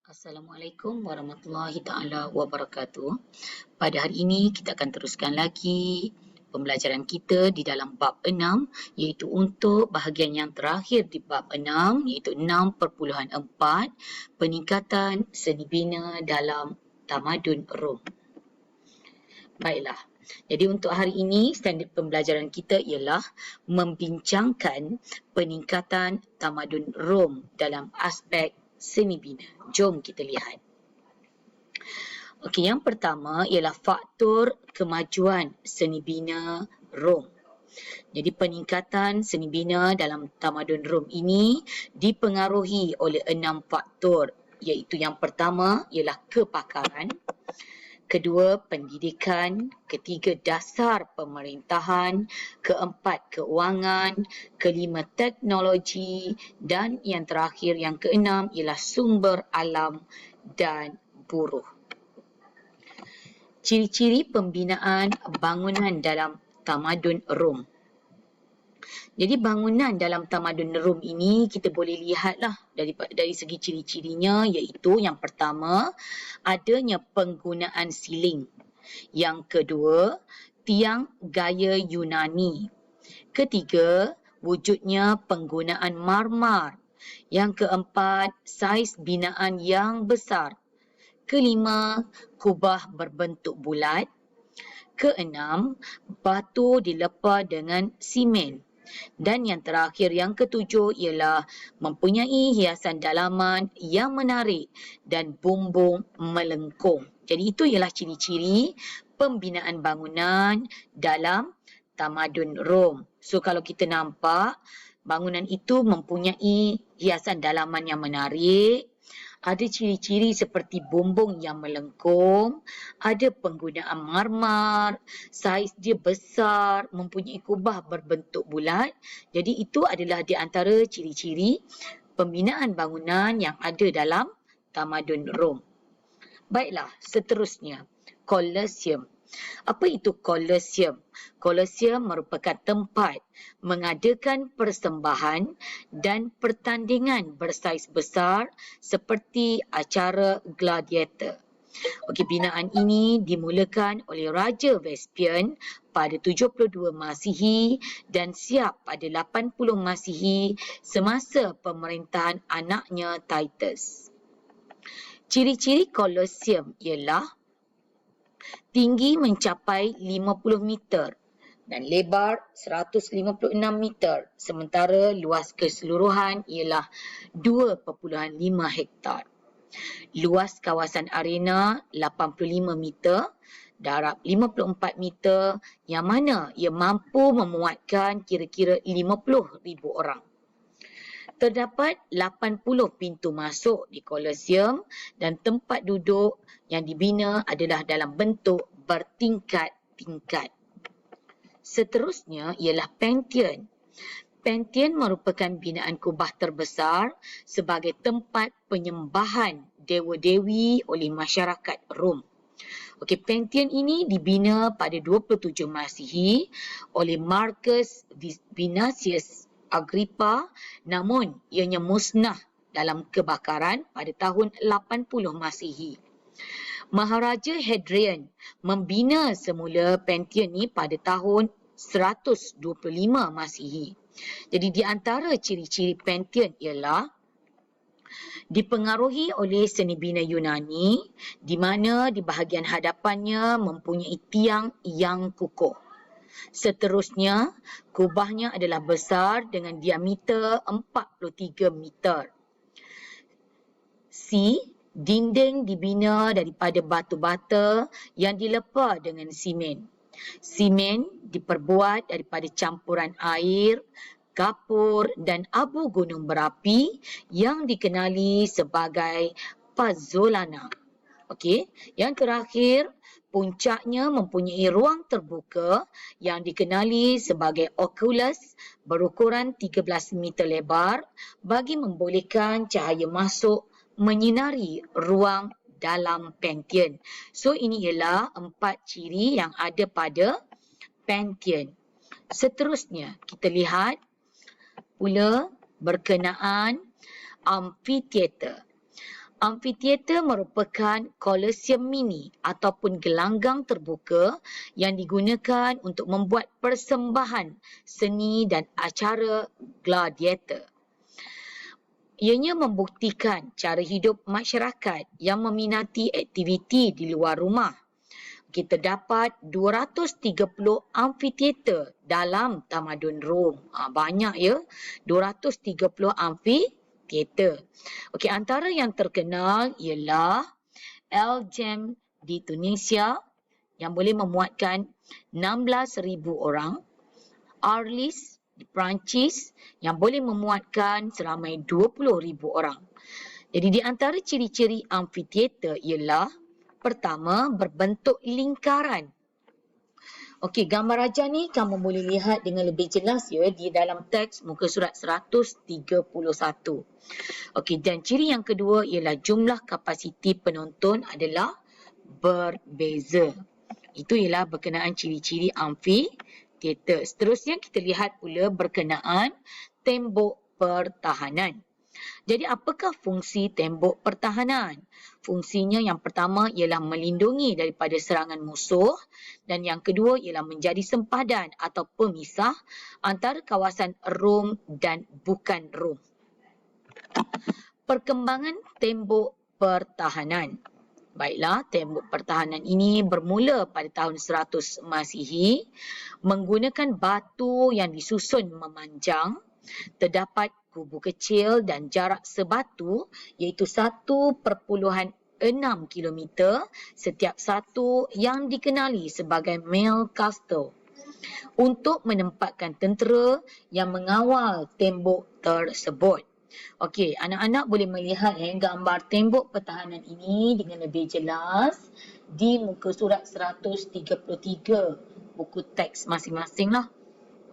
Assalamualaikum warahmatullahi taala wabarakatuh. Pada hari ini kita akan teruskan lagi pembelajaran kita di dalam bab 6 iaitu untuk bahagian yang terakhir di bab 6 iaitu 6.4 peningkatan seni bina dalam tamadun Rom. Baiklah. Jadi untuk hari ini standard pembelajaran kita ialah membincangkan peningkatan tamadun Rom dalam aspek seni bina. Jom kita lihat. Okey, yang pertama ialah faktor kemajuan seni bina Rom. Jadi peningkatan seni bina dalam tamadun Rom ini dipengaruhi oleh 6 faktor iaitu yang pertama ialah kepakaran, kedua pendidikan, ketiga dasar pemerintahan, keempat keuangan, kelima teknologi dan yang terakhir yang keenam ialah sumber alam dan buruh. Ciri-ciri pembinaan bangunan dalam tamadun Rom. Jadi bangunan dalam tamadun Rom ini kita boleh lihatlah dari segi ciri-cirinya iaitu yang pertama adanya penggunaan siling. Yang kedua, tiang gaya Yunani. Ketiga, wujudnya penggunaan marmar. Yang keempat, saiz binaan yang besar. Kelima, kubah berbentuk bulat. Keenam, batu dilepa dengan simen. Dan yang terakhir, yang ketujuh ialah mempunyai hiasan dalaman yang menarik dan bumbung melengkung. Jadi itu ialah ciri-ciri pembinaan bangunan dalam tamadun Rom. So kalau kita nampak, bangunan itu mempunyai hiasan dalaman yang menarik, ada ciri-ciri seperti bumbung yang melengkung, ada penggunaan marmar, saiz dia besar, mempunyai kubah berbentuk bulat. Jadi itu adalah di antara ciri-ciri pembinaan bangunan yang ada dalam tamadun Rom. Baiklah, seterusnya, Colosseum. Apa itu Colosseum? Colosseum merupakan tempat mengadakan persembahan dan pertandingan bersaiz besar seperti acara gladiator. Okey, binaan ini dimulakan oleh Raja Vespian pada 72 Masihi dan siap pada 80 Masihi semasa pemerintahan anaknya Titus. Ciri-ciri Colosseum ialah tinggi mencapai 50 meter dan lebar 156 meter sementara luas keseluruhan ialah 2.5 hektar. Luas kawasan arena 85 meter, darab 54 meter yang mana ia mampu memuatkan kira-kira 50,000 orang. Terdapat 80 pintu masuk di Colosseum dan tempat duduk yang dibina adalah dalam bentuk bertingkat-tingkat. Seterusnya ialah Pantheon. Pantheon merupakan binaan kubah terbesar sebagai tempat penyembahan dewa-dewi oleh masyarakat Rom. Okey, Pantheon ini dibina pada 27 Masihi oleh Marcus Vinicius Agrippa, namun ianya musnah dalam kebakaran pada tahun 80 Masihi. Maharaja Hadrian membina semula Pantheon ni pada tahun 125 Masihi. Jadi di antara ciri-ciri Pantheon ialah dipengaruhi oleh seni bina Yunani di mana di bahagian hadapannya mempunyai tiang yang kukuh. Seterusnya, kubahnya adalah besar dengan diameter 43 meter. C. Dinding dibina daripada batu bata yang dilepa dengan simen. Simen diperbuat daripada campuran air, kapur dan abu gunung berapi yang dikenali sebagai pozzolana. Okey, yang terakhir, puncaknya mempunyai ruang terbuka yang dikenali sebagai oculus berukuran 13 meter lebar bagi membolehkan cahaya masuk menyinari ruang dalam Pantheon. So ini ialah 4 ciri yang ada pada Pantheon. Seterusnya kita lihat pula berkenaan amphitheater. Amfiteater merupakan Colosseum mini ataupun gelanggang terbuka yang digunakan untuk membuat persembahan seni dan acara gladiator. Ianya membuktikan cara hidup masyarakat yang meminati aktiviti di luar rumah. Kita dapat 230 amfiteater dalam tamadun Rom. Banyak ya, 230 amfiteater. Okey, antara yang terkenal ialah Algem di Tunisia yang boleh memuatkan 16,000 orang, Arlis di Perancis yang boleh memuatkan seramai 20,000 orang. Jadi di antara ciri-ciri amfiteater ialah pertama, berbentuk lingkaran. Okey, gambar raja ni kamu boleh lihat dengan lebih jelas ya di dalam teks muka surat 131. Okey, dan ciri yang kedua ialah jumlah kapasiti penonton adalah berbeza. Itu ialah berkenaan ciri-ciri amfiteater. Seterusnya kita lihat pula berkenaan tembok pertahanan. Jadi apakah fungsi tembok pertahanan? Fungsinya yang pertama ialah melindungi daripada serangan musuh dan yang kedua ialah menjadi sempadan atau pemisah antara kawasan Rom dan bukan Rom. Perkembangan tembok pertahanan. Baiklah, tembok pertahanan ini bermula pada tahun 100 Masihi menggunakan batu yang disusun memanjang. Terdapat kubu kecil dan jarak sebatu iaitu 1.6 kilometer setiap satu yang dikenali sebagai Mile Castle untuk menempatkan tentera yang mengawal tembok tersebut. Okey, anak-anak boleh melihat gambar tembok pertahanan ini dengan lebih jelas di muka surat 133 buku teks masing-masing lah.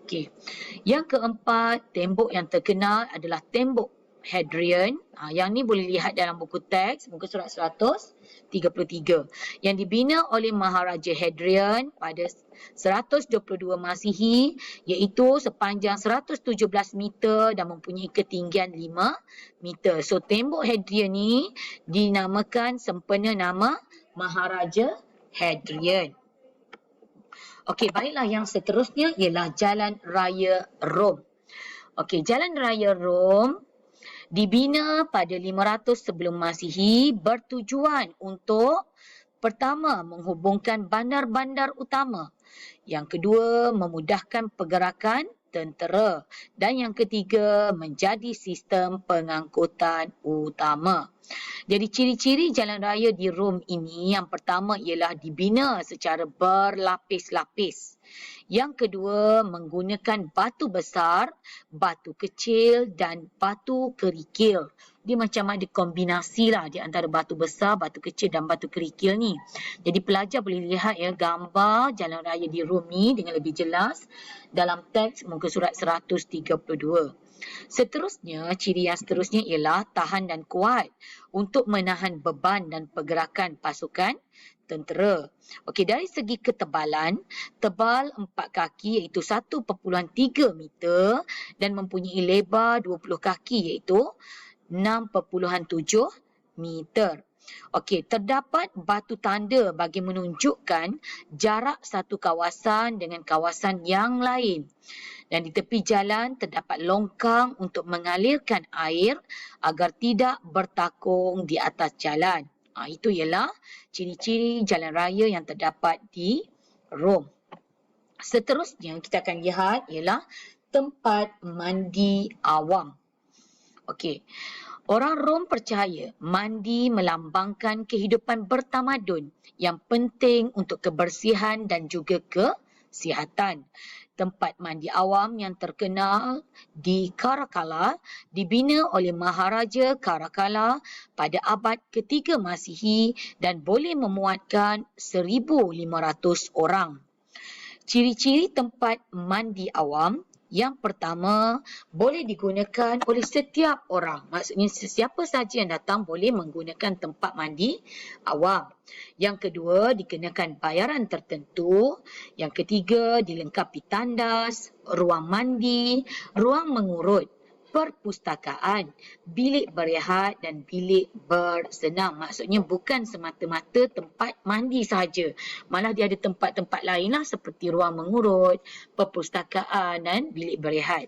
Okey. Yang keempat, tembok yang terkenal adalah tembok Hadrian. Yang ni boleh lihat dalam buku teks muka surat 133 yang dibina oleh Maharaja Hadrian pada 122 Masihi iaitu sepanjang 117 meter dan mempunyai ketinggian 5 meter. So tembok Hadrian ni dinamakan sempena nama Maharaja Hadrian. Okey, baiklah, yang seterusnya ialah Jalan Raya Rom. Okey, Jalan Raya Rom dibina pada 500 sebelum Masihi bertujuan untuk pertama, menghubungkan bandar-bandar utama. Yang kedua, memudahkan pergerakan tentera. Dan yang ketiga, menjadi sistem pengangkutan utama. Jadi ciri-ciri jalan raya di Rom ini yang pertama ialah dibina secara berlapis-lapis. Yang kedua, menggunakan batu besar, batu kecil dan batu kerikil. Dia macam ada kombinasi lah di antara batu besar, batu kecil dan batu kerikil ni. Jadi pelajar boleh lihat ya gambar jalan raya di Rom ni dengan lebih jelas dalam teks muka surat 132. Seterusnya, ciri yang seterusnya ialah tahan dan kuat untuk menahan beban dan pergerakan pasukan tentera. Okey, dari segi ketebalan, tebal 4 kaki iaitu 1.3 meter dan mempunyai lebar 20 kaki iaitu 6.7 meter. Okey, terdapat batu tanda bagi menunjukkan jarak satu kawasan dengan kawasan yang lain. Dan di tepi jalan terdapat longkang untuk mengalirkan air agar tidak bertakung di atas jalan. Itu ialah ciri-ciri jalan raya yang terdapat di Rom. Seterusnya kita akan lihat ialah tempat mandi awam. Okey. Orang Rom percaya mandi melambangkan kehidupan bertamadun yang penting untuk kebersihan dan juga kesihatan. Tempat mandi awam yang terkenal di Caracalla dibina oleh Maharaja Caracalla pada abad ketiga Masihi dan boleh memuatkan 1,500 orang. Ciri-ciri tempat mandi awam. Yang pertama, boleh digunakan oleh setiap orang. Maksudnya sesiapa sahaja yang datang boleh menggunakan tempat mandi awam. Yang kedua, dikenakan bayaran tertentu. Yang ketiga, dilengkapi tandas, ruang mandi, ruang mengurut. perpustakaan, bilik berehat dan bilik bersenam. Maksudnya bukan semata-mata tempat mandi sahaja. Malah dia ada tempat-tempat lain lah seperti ruang mengurut, perpustakaan dan bilik berehat.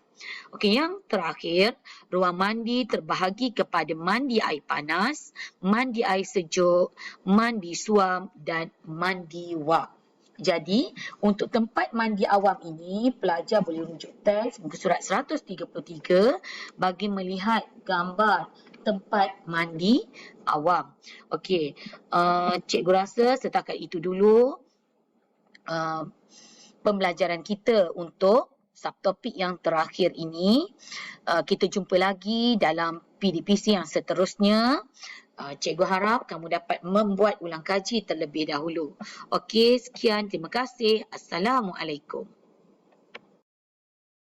Okey, yang terakhir, ruang mandi terbahagi kepada mandi air panas, mandi air sejuk, mandi suam dan mandi wap. Jadi, untuk tempat mandi awam ini, pelajar boleh rujuk teks muka surat 133 bagi melihat gambar tempat mandi awam. Okey, cikgu rasa setakat itu dulu pembelajaran kita untuk subtopik yang terakhir ini. Kita jumpa lagi dalam PDPC yang seterusnya. Cikgu harap kamu dapat membuat ulang kaji terlebih dahulu. Okey, sekian. Terima kasih. Assalamualaikum.